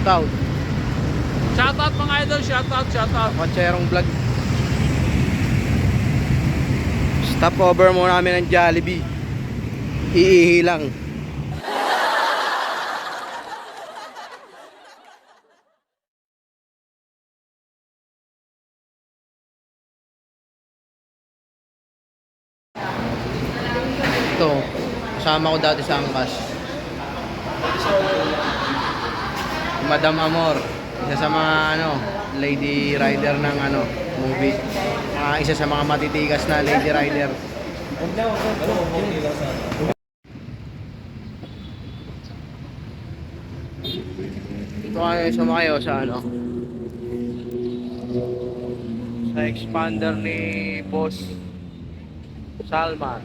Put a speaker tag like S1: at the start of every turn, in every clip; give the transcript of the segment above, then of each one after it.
S1: Shoutout.
S2: Shoutout mga idol, shoutout.
S1: Kotserong vlog. Stop over muna namin ng Jollibee. Iihi lang. Ito, kasama ko dati sa Angkas. Madam Amor, isa sa mga lady rider ng movie. Isa sa mga matitigas na lady rider. Ito kayo sumakay sa sa expander ni Boss Salman.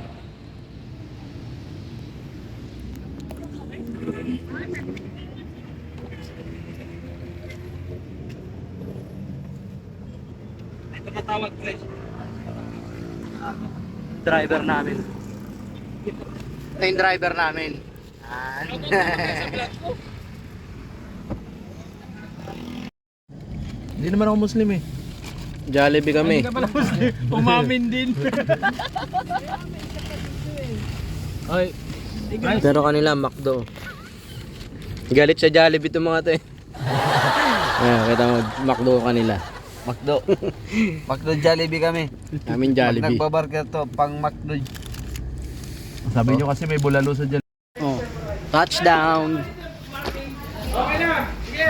S2: Tumatawag guys.
S1: Driver namin. Ito yung driver namin.
S2: Hindi naman ako Muslim eh.
S1: Jollibee kami.
S2: Hindi ka pala Muslim. Umamin din. Ay.
S1: Pero kanila McDo. Galit sa Jollibee itong mga to eh. Ayan, kita mo, McDo kanila.
S3: McDo. McDo Jollibee kami.
S1: Namin Jollibee.
S3: Nagbabarker to, pang McDo.
S2: Sabi nyo kasi may bulalo sa Jollibee.
S1: Oh, touchdown.
S2: Okay na. Sige.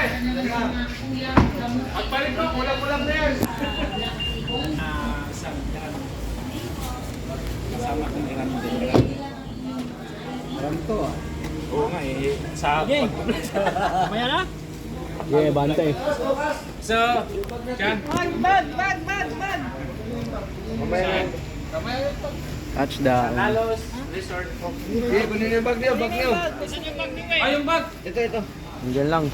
S2: Pagpalit mo, kulang-kulang na yan. Kasama kong Iran din.
S3: Alam to ah.
S2: Oo nga eh. Sa Maya na?
S1: Yeah, bantay.
S2: So, Jan.
S3: Bag!
S1: Touchdown.
S2: Lalos Resort.
S3: Eh, kunin yung bag niyo.
S2: Ay, yung bag.
S3: Ito.
S1: Nandiyan lang.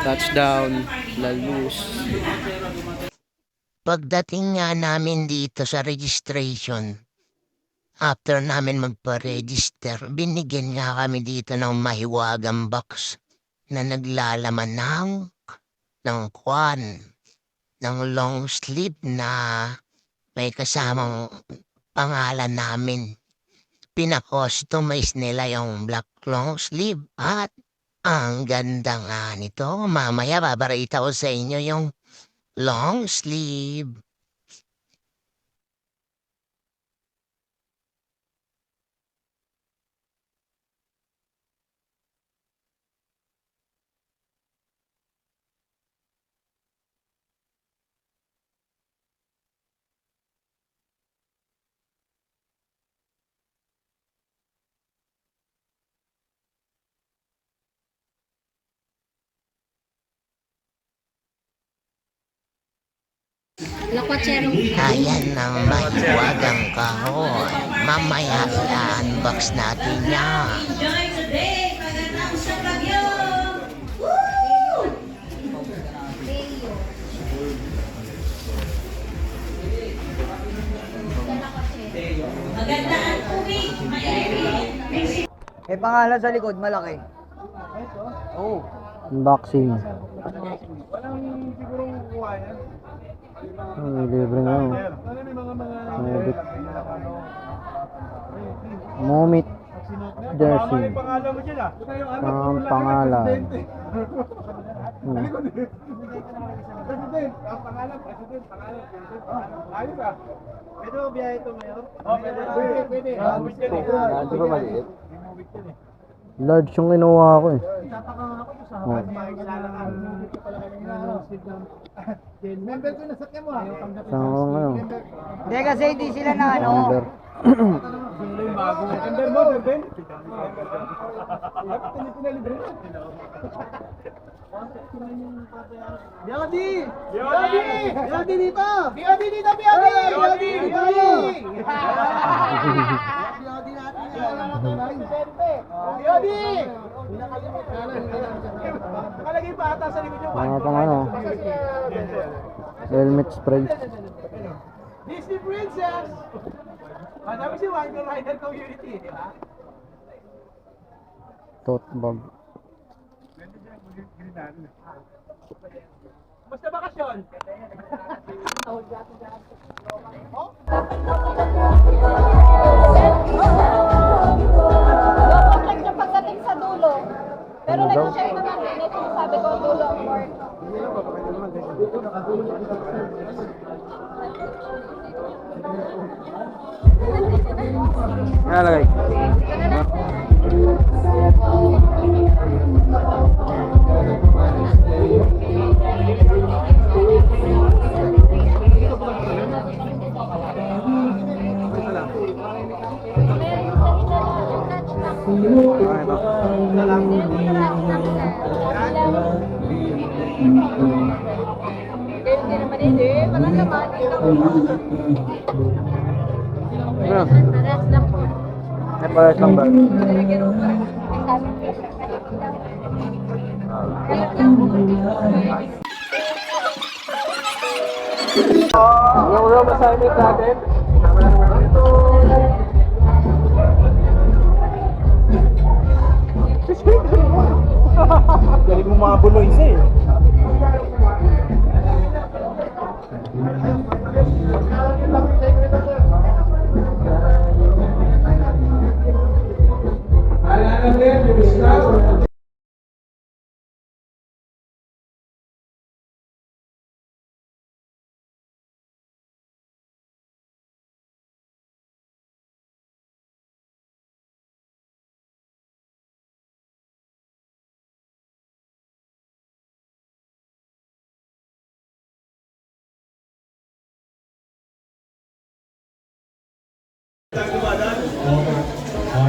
S1: Touchdown. Lalus.
S4: Pagdating nga namin dito sa registration, after namin magpa-register, binigyan nga kami dito ng mahiwagang box na naglalaman ng long sleeve na may kasamang pangalan namin. Pina-customize nila yung black long sleeve at ang ganda nga nito. Mamaya babarita ko sa inyo yung long sleeve. Ayan ang mahiwagang kahon. Mamaya i-unbox natin yan.
S3: May pangalan sa likod, malaki. Oo.
S1: Unboxing.
S2: Walang sigurong kuha yan.
S1: Libre nga. Medit. Momit jersey.
S2: May pangalan mo dyan ah.
S1: Ang pangalan.
S2: President, ang pangalan, President. Ayos ah. Pwede mo biyahe ito ngayon? Oo, pwede.
S3: Hindi ba maliit?
S1: Large yung kinuha ko eh. Oh.
S2: Member ko, nasakyan mo ah.
S1: Saan ko
S3: Hindi kasi hindi sila na
S1: Number.
S2: Sino yung bago? Member mo, member? Pinalibre mo. Biadi! Biadi dito! Biadi dito! Biadi! Biadi! Biadi natin yan! Biadi! Nakalagay pa ata sa likod yung
S1: Mga pang helmet spray.
S2: Disney Princess! Sabi si Wonder Rider Community, di ba?
S1: Tote bag.
S2: Basta bakasyon?
S5: Check niya pagdating sa dulo. Pero nag-check naman din. Ito yung sabi ko, dulo ang work.
S1: Nalagay.
S5: Hindi naman hindi. Wala naman.
S1: Ano?
S5: Paras lang po.
S1: May pares lang ba?
S2: Yung assignment natin. Galing mo mga buloy siya eh.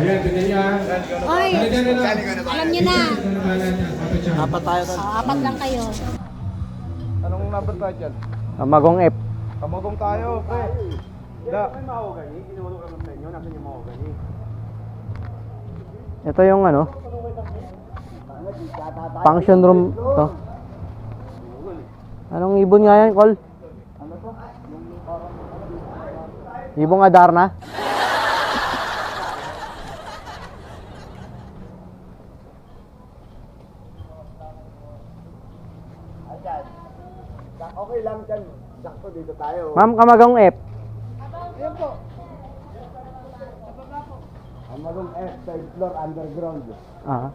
S6: Ayan, tingnan niya.
S5: Oy, alam niyo na.
S1: Apat tayo doon.
S5: Apat lang kayo.
S2: Anong number tayo dyan?
S1: Magong F.
S2: Kamagong tayo, pre. Da. May mahogany. Kinulong kami sa inyo. Nasaan yung mahogany?
S1: Ito yung ano? Function room to. Anong ibon nga yan, Col? Ibong Adarna?
S2: Okay lang dyan. Sakto dito tayo.
S1: Ma'am, Kamagong F.
S2: Ayan po. Kamagong F, third floor, underground.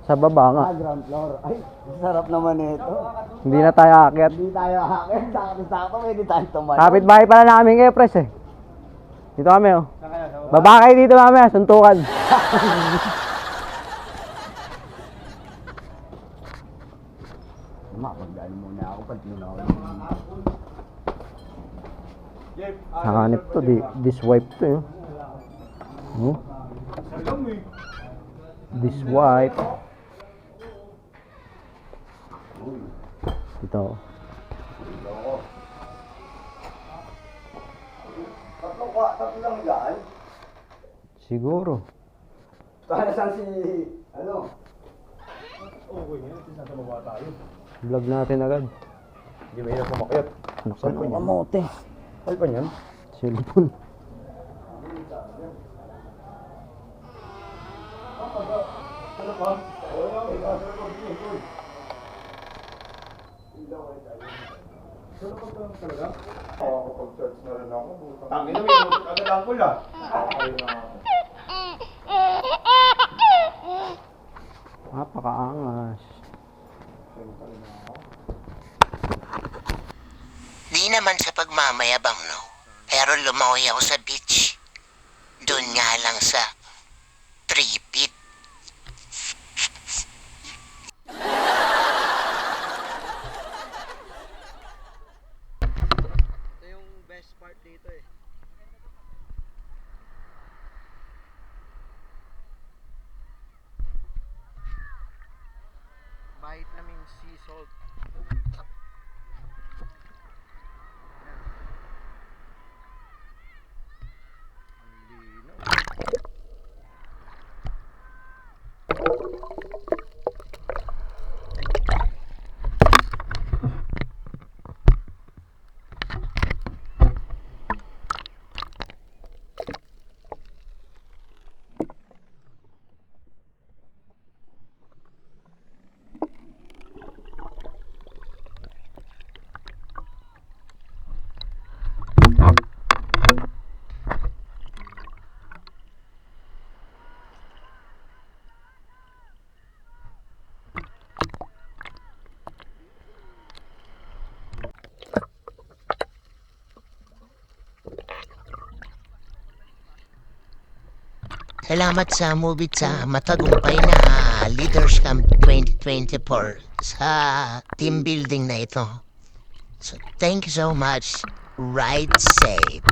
S1: Sa baba nga.
S2: Ground floor. Ay, sarap naman ito.
S1: Hindi na tayo aakyat.
S2: Hindi tayo hakin. Sakto, pwede tayo tumayo.
S1: Kapit bahay pala namin kayo, pres eh. Dito kami oh. Baba kayo dito mamaya, suntukan.
S2: Mapagdaan muna ako pag tinunaw.
S1: Nakahanip to, this wipe to yun. This wipe. Ito.
S2: Tatlo lang dyan.
S1: Siguro.
S2: Para saan si, ano?
S1: Vlog natin agad.
S2: Hindi may hirap kumakyat.
S1: Anak ko ng kamote.
S2: Ay pa niyan?
S1: Cellphone.
S2: Kapag-search na rin ako. Tangin na, may mutot agad ang pula.
S1: Napakaangas.
S4: Di naman sa pagmamayabang, no? Pero lumawi ako sa beach. Doon nga lang sa 3 feet.
S1: Ito yung best part dito eh. Vitamin C salt. Ang linaw.
S4: Salamat sa movie sa matagumpay na Leaders Camp 2024 sa team building na ito. So, thank you so much. Ride safe.